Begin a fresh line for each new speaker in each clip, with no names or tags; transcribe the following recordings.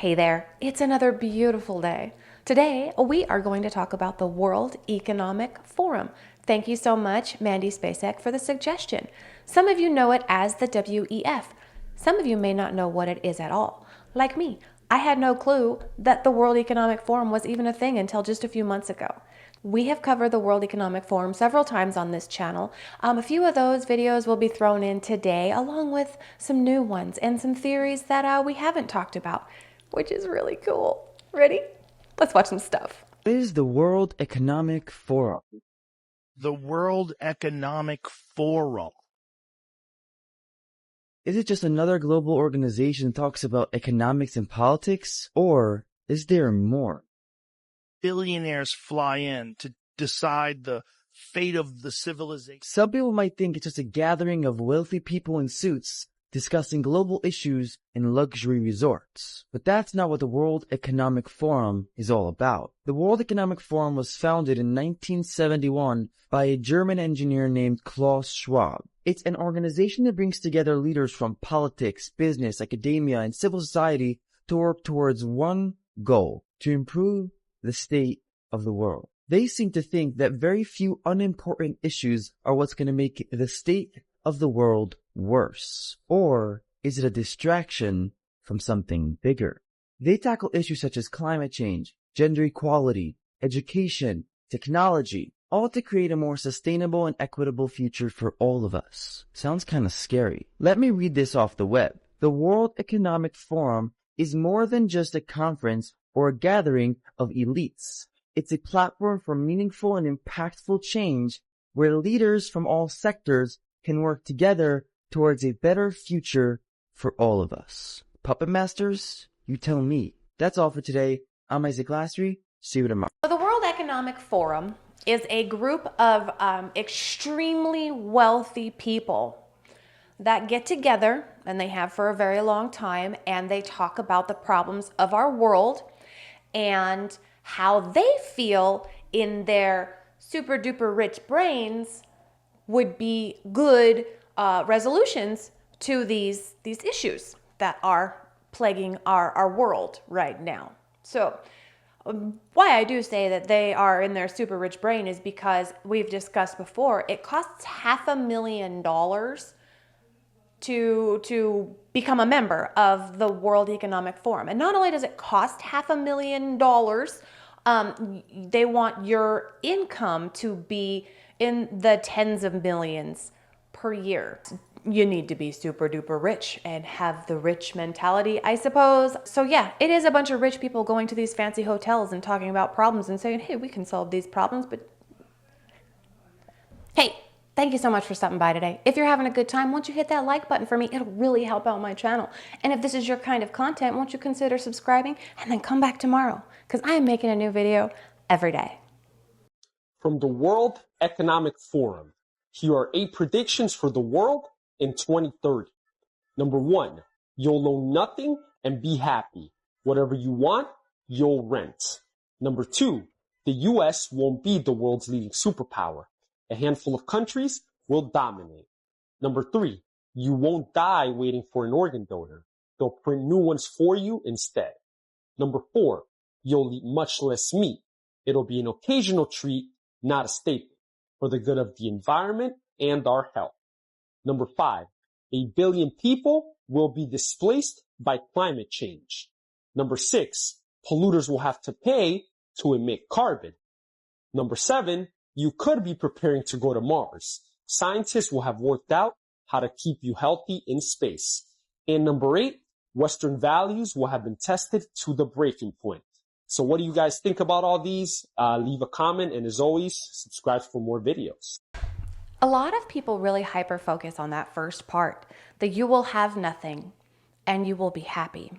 Hey there, it's another beautiful day. Today, we are going to talk about the World Economic Forum. Thank you so much, Mandy Spacek, for the suggestion. Some of you know it as the WEF. Some of you may not know what it is at all. Like me, I had no clue that the World Economic Forum was even a thing until just a few months ago. We have covered the World Economic Forum several times on this channel. A few of those videos will be thrown in today, along with some new ones and some theories that we haven't talked about, which is really cool. Ready? Let's watch some stuff.
What is the World Economic Forum?
The World Economic Forum.
Is it just another global organization that talks about economics and politics, or is there more?
Billionaires fly in to decide the fate of the civilization.
Some people might think it's just a gathering of wealthy people in suits discussing global issues in luxury resorts. But that's not what the World Economic Forum is all about. The World Economic Forum was founded in 1971 by a German engineer named Klaus Schwab. It's an organization that brings together leaders from politics, business, academia, and civil society to work towards one goal: to improve the state of the world. They seem to think that very few unimportant issues are what's going to make the state of the world worse. Or is it a distraction from something bigger? They tackle issues such as climate change, gender equality, education, technology, all to create a more sustainable and equitable future for all of us. Sounds kind of scary. Let me read this off the web. The World Economic Forum is more than just a conference or a gathering of elites. It's a platform for meaningful and impactful change where leaders from all sectors can work together towards a better future for all of us. Puppet Masters, you tell me. That's all for today. I'm Isaac Lastry. See you tomorrow.
So the World Economic Forum is a group of extremely wealthy people that get together, and they have for a very long time, and they talk about the problems of our world and how they feel in their super duper rich brains would be good resolutions to these issues that are plaguing our world right now. So why I do say that they are in their super rich brain is because we've discussed before, it costs $500,000 to become a member of the World Economic Forum. And not only does it cost $500,000, they want your income to be in the tens of millions per year. You need to be super duper rich and have the rich mentality, I suppose. So yeah, it is a bunch of rich people going to these fancy hotels and talking about problems and saying, hey, we can solve these problems, but hey, thank you so much for stopping by today. If you're having a good time, won't you hit that like button for me? It'll really help out my channel. And if this is your kind of content, won't you consider subscribing and then come back tomorrow, because I am making a new video every day.
From the World Economic Forum, here are 8 predictions for the world in 2030. Number 1, you'll know nothing and be happy. Whatever you want, you'll rent. Number 2, the US won't be the world's leading superpower. A handful of countries will dominate. Number 3, you won't die waiting for an organ donor. They'll print new ones for you instead. Number 4, you'll eat much less meat. It'll be an occasional treat, not a staple, for the good of the environment and our health. Number 5, 1 billion people will be displaced by climate change. Number 6, polluters will have to pay to emit carbon. Number 7, you could be preparing to go to Mars. Scientists will have worked out how to keep you healthy in space. And number 8, Western values will have been tested to the breaking point. So what do you guys think about all these? Leave a comment, and as always, subscribe for more videos.
A lot of people really hyper focus on that first part, that you will have nothing and you will be happy.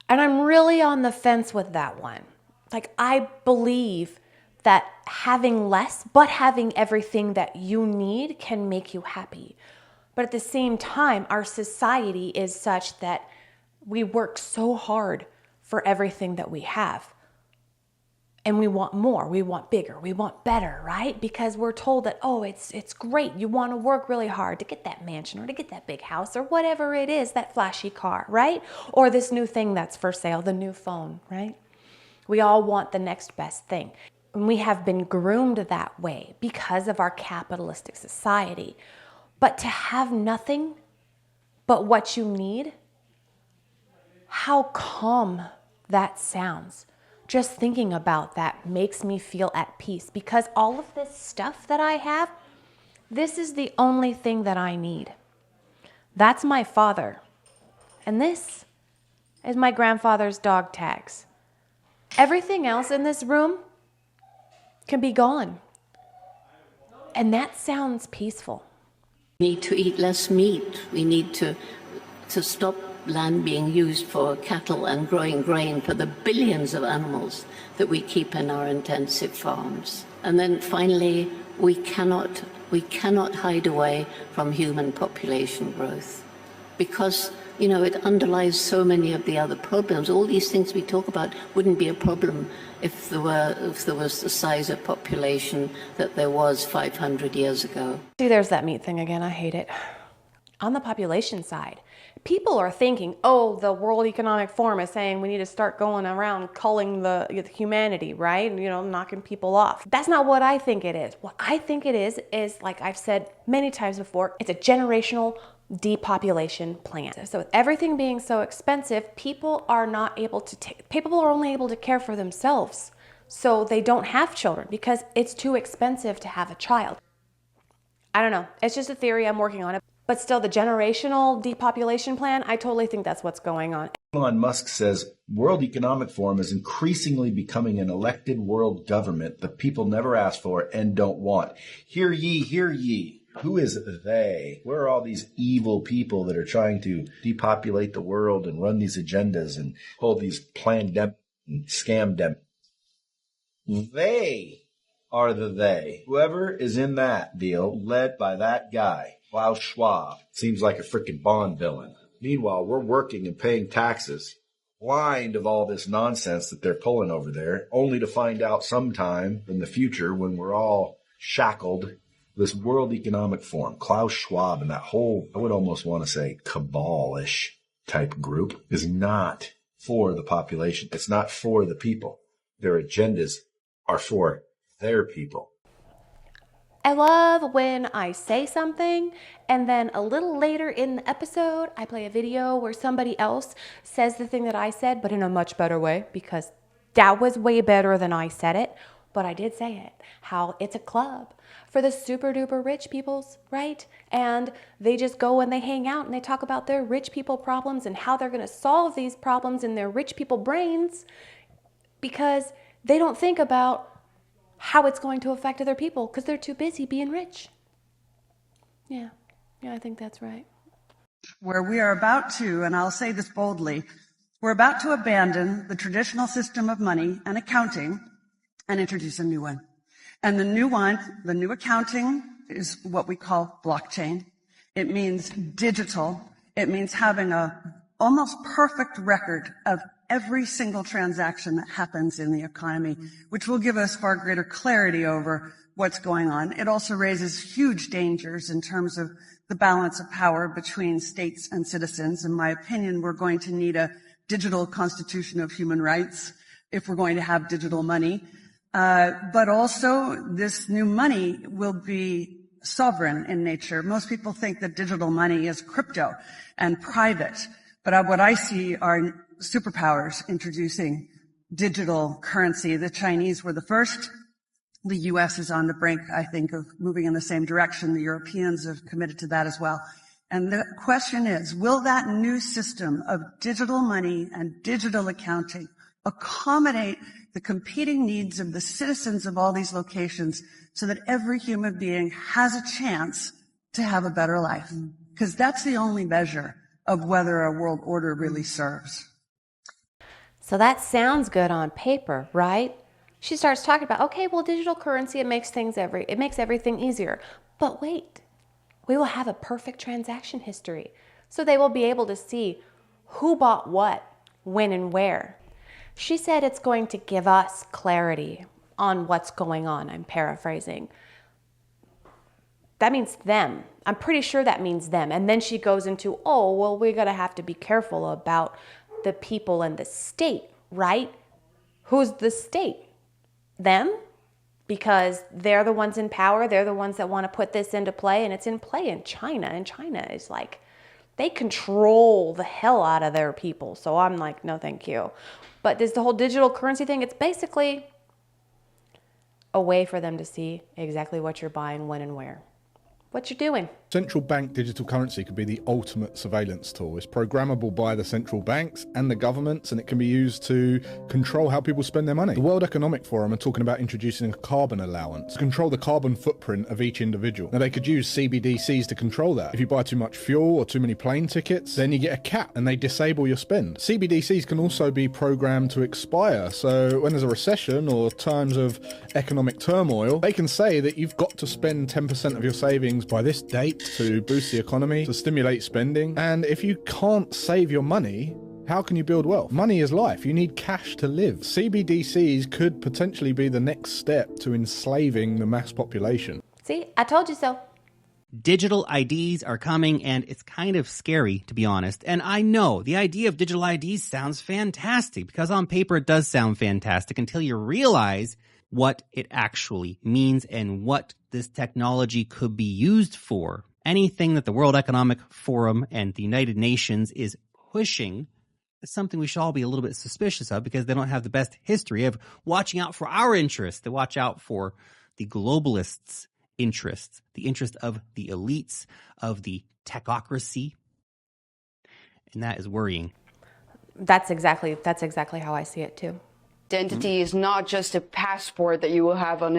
And I'm really on the fence with that one. Like, I believe that having less but having everything that you need can make you happy. But at the same time, our society is such that we work so hard for everything that we have. And we want more, we want bigger, we want better, right? Because we're told that, oh, it's great. You want to work really hard to get that mansion or to get that big house or whatever it is, that flashy car, right? Or this new thing that's for sale, the new phone, right? We all want the next best thing. And we have been groomed that way because of our capitalistic society. But to have nothing but what you need, how calm that sounds. Just thinking about that makes me feel at peace because all of this stuff that I have, this is the only thing that I need. That's my father. And this is my grandfather's dog tags. Everything else in this room can be gone. And that sounds peaceful.
We need to eat less meat. We need to stop land being used for cattle and growing grain for the billions of animals that we keep in our intensive farms. And then finally, we cannot hide away from human population growth because, it underlies so many of the other problems. All these things we talk about wouldn't be a problem if there was the size of population that there was 500 years ago.
See, there's that meat thing again. I hate it. On the population side, people are thinking, oh, the World Economic Forum is saying we need to start going around culling the humanity, right? Knocking people off. That's not what I think it is. What I think it is like I've said many times before, it's a generational depopulation plan. So with everything being so expensive, people are only able to care for themselves. So they don't have children because it's too expensive to have a child. I don't know. It's just a theory. I'm working on it. But still, the generational depopulation plan, I totally think that's what's going on.
Elon Musk says World Economic Forum is increasingly becoming an elected world government the people never asked for and don't want. Hear ye, hear ye. Who is they? Where are all these evil people that are trying to depopulate the world and run these agendas and hold these pandemic and scam dem? They are the they. Whoever is in that deal, led by that guy. Klaus Schwab seems like a freaking Bond villain. Meanwhile, we're working and paying taxes, blind of all this nonsense that they're pulling over there, only to find out sometime in the future when we're all shackled. This World Economic Forum, Klaus Schwab, and that whole, I would almost want to say cabal-ish type group is not for the population. It's not for the people. Their agendas are for their people.
I love when I say something and then a little later in the episode, I play a video where somebody else says the thing that I said, but in a much better way because that was way better than I said it. But I did say it, how it's a club for the super duper rich peoples, right? And they just go and they hang out and they talk about their rich people problems and how they're going to solve these problems in their rich people brains because they don't think about how it's going to affect other people because they're too busy being rich. Yeah, I think that's right.
Where we are about to, and I'll say this boldly, we're about to abandon the traditional system of money and accounting and introduce a new one. And the new accounting is what we call blockchain. It means digital. It means having a almost perfect record of every single transaction that happens in the economy, which will give us far greater clarity over what's going on. It also raises huge dangers in terms of the balance of power between states and citizens. In my opinion, we're going to need a digital constitution of human rights if we're going to have digital money. But also, this new money will be sovereign in nature. Most people think that digital money is crypto and private, but what I see are superpowers introducing digital currency. The Chinese were the first. The U.S. is on the brink, I think, of moving in the same direction. The Europeans have committed to that as well. And the question is, will that new system of digital money and digital accounting accommodate the competing needs of the citizens of all these locations so that every human being has a chance to have a better life? Because that's the only measure of whether a world order really serves.
So that sounds good on paper, right? She starts talking about, okay, well, digital currency, it makes everything easier. But wait, we will have a perfect transaction history. So they will be able to see who bought what, when and where. She said it's going to give us clarity on what's going on. I'm paraphrasing. That means them. I'm pretty sure that means them. And then she goes into, oh, well, we're going to have to be careful about the people and the state, right? Who's the state? Them? Because they're the ones in power. They're the ones that want to put this into play. And it's in play in China. And China is like, they control the hell out of their people. So I'm like, no, thank you. But this the whole digital currency thing, it's basically a way for them to see exactly what you're buying, when and where. What you're doing.
Central bank digital currency could be the ultimate surveillance tool. It's programmable by the central banks and the governments, and it can be used to control how people spend their money. The World Economic Forum are talking about introducing a carbon allowance to control the carbon footprint of each individual. Now, they could use CBDCs to control that. If you buy too much fuel or too many plane tickets, then you get a cap and they disable your spend. CBDCs can also be programmed to expire. So when there's a recession or times of economic turmoil, they can say that you've got to spend 10% of your savings by this date to boost the economy, to stimulate spending. And if you can't save your money, how can you build wealth? Money is life. You need cash to live. CBDCs could potentially be the next step to enslaving the mass population.
See, I told you so.
Digital IDs are coming, and it's kind of scary, to be honest. And I know the idea of digital IDs sounds fantastic, because on paper it does sound fantastic until you realize what it actually means and what this technology could be used for. Anything that the World Economic Forum and the United Nations is pushing is something we should all be a little bit suspicious of, because they don't have the best history of watching out for our interests. They watch out for the globalists' interests, the interest of the elites, of the technocracy. And that is worrying.
That's exactly how I see it too.
Identity is not just a passport that you will have on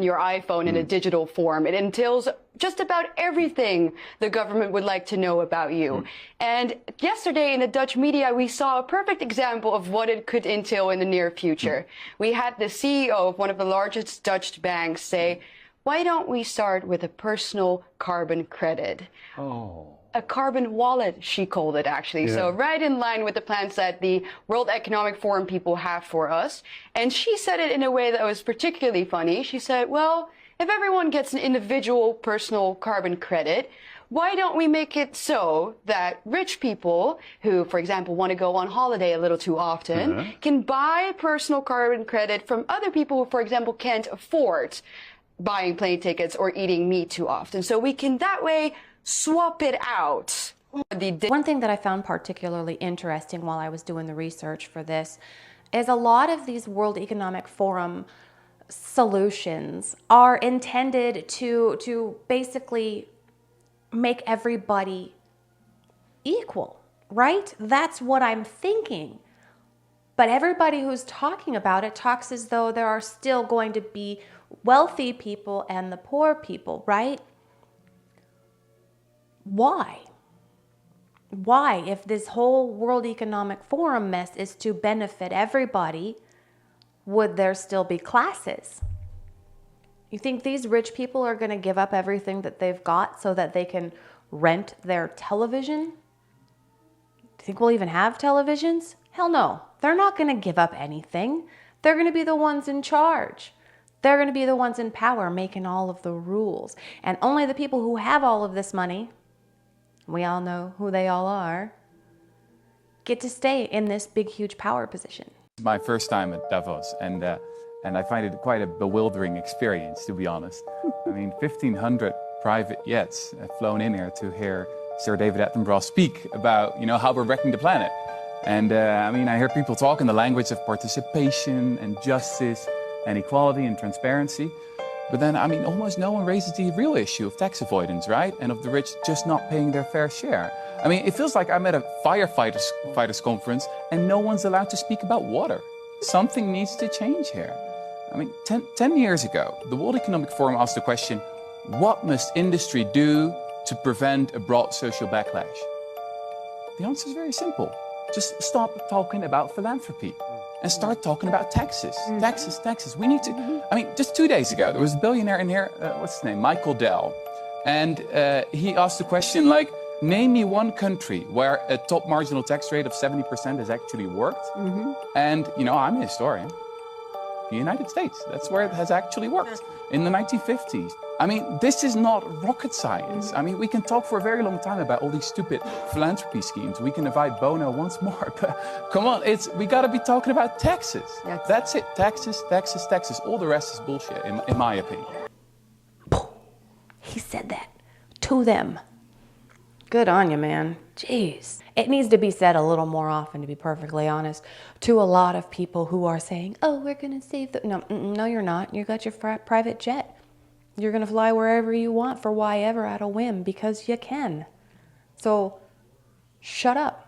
your iPhone in a digital form. It entails just about everything the government would like to know about you. And yesterday in the Dutch media, we saw a perfect example of what it could entail in the near future. We had the CEO of one of the largest Dutch banks say, why don't we start with a personal carbon credit? Oh. A carbon wallet, she called it, actually. Yeah. So right in line with the plans that the World Economic Forum people have for us. And she said it in a way that was particularly funny. She said, well, if everyone gets an individual personal carbon credit, why don't we make it so that rich people who, for example, want to go on holiday a little too often can buy personal carbon credit from other people who, for example, can't afford buying plane tickets or eating meat too often. So we can that way swap it out.
One thing that I found particularly interesting while I was doing the research for this is a lot of these World Economic Forum solutions are intended to basically make everybody equal, right? That's what I'm thinking. But everybody who's talking about it talks as though there are still going to be wealthy people and the poor people, right? Why? Why, if this whole World Economic Forum mess is to benefit everybody, would there still be classes? You think these rich people are going to give up everything that they've got so that they can rent their television? Do you think we'll even have televisions? Hell no. They're not going to give up anything. They're going to be the ones in charge. They're going to be the ones in power making all of the rules. And only the people who have all of this money, we all know who they all are, get to stay in this big, huge power position.
It's my first time at Davos, and I find it quite a bewildering experience, to be honest. I mean, 1,500 private jets have flown in here to hear Sir David Attenborough speak about, how we're wrecking the planet. And I hear people talk in the language of participation and justice and equality and transparency. But then, almost no one raises the real issue of tax avoidance, right? And of the rich just not paying their fair share. It feels like I'm at a firefighters conference and no one's allowed to speak about water. Something needs to change here. 10 years ago, the World Economic Forum asked the question, what must industry do to prevent a broad social backlash? The answer is very simple. Just stop talking about philanthropy and start talking about taxes. Taxes. We need to, just 2 days ago, there was a billionaire in here, what's his name? Michael Dell. And he asked the question Name me one country where a top marginal tax rate of 70% has actually worked. And, you know, I'm a historian. The United States, that's where it has actually worked in the 1950s. I mean, this is not rocket science. I mean, we can talk for a very long time about all these stupid philanthropy schemes. We can invite Bono once more, but come on, we gotta be talking about taxes. That's it, taxes, taxes, taxes. All the rest is bullshit, in my opinion.
He said that to them. Good on you, man. Jeez. It needs to be said a little more often, to be perfectly honest, to a lot of people who are saying, oh, we're going to save the... No, you're not. You got your private jet. You're going to fly wherever you want for why ever at a whim because you can. So, shut up.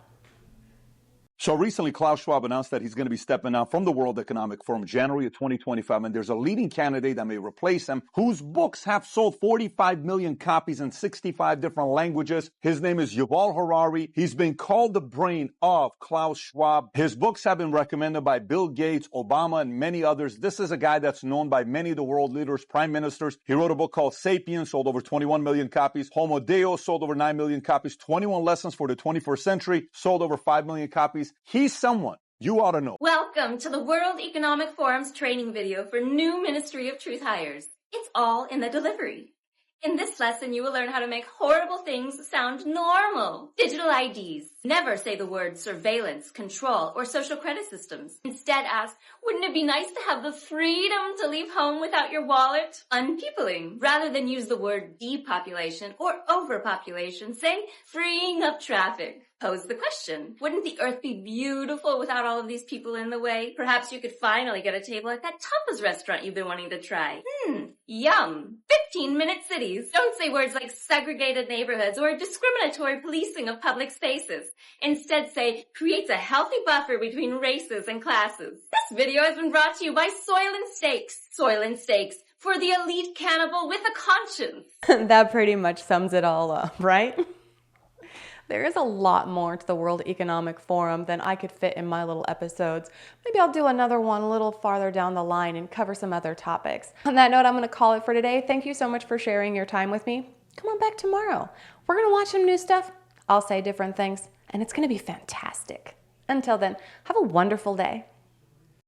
So recently, Klaus Schwab announced that he's going to be stepping down from the World Economic Forum January of 2025, and there's a leading candidate that may replace him, whose books have sold 45 million copies in 65 different languages. His name is Yuval Harari. He's been called the brain of Klaus Schwab. His books have been recommended by Bill Gates, Obama, and many others. This is a guy that's known by many of the world leaders, prime ministers. He wrote a book called Sapiens, sold over 21 million copies. Homo Deus sold over 9 million copies. 21 Lessons for the 21st Century sold over 5 million copies. He's someone you ought to know.
Welcome to the World Economic Forum's training video for new Ministry of Truth hires. It's all in the delivery. In this lesson, you will learn how to make horrible things sound normal. Digital IDs. Never say the words surveillance, control, or social credit systems. Instead ask, wouldn't it be nice to have the freedom to leave home without your wallet? Unpeopling. Rather than use the word depopulation or overpopulation, say freeing up traffic. Pose the question, wouldn't the earth be beautiful without all of these people in the way? Perhaps you could finally get a table at that tapas restaurant you've been wanting to try. Yum. 15-minute cities. Don't say words like segregated neighborhoods or discriminatory policing of public spaces. Instead say, creates a healthy buffer between races and classes. This video has been brought to you by Soylent Steaks. Soylent Steaks, for the elite cannibal with a conscience.
That pretty much sums it all up, right? There is a lot more to the World Economic Forum than I could fit in my little episodes. Maybe I'll do another one a little farther down the line and cover some other topics. On that note, I'm going to call it for today. Thank you so much for sharing your time with me. Come on back tomorrow. We're going to watch some new stuff. I'll say different things, and it's going to be fantastic. Until then, have a wonderful day.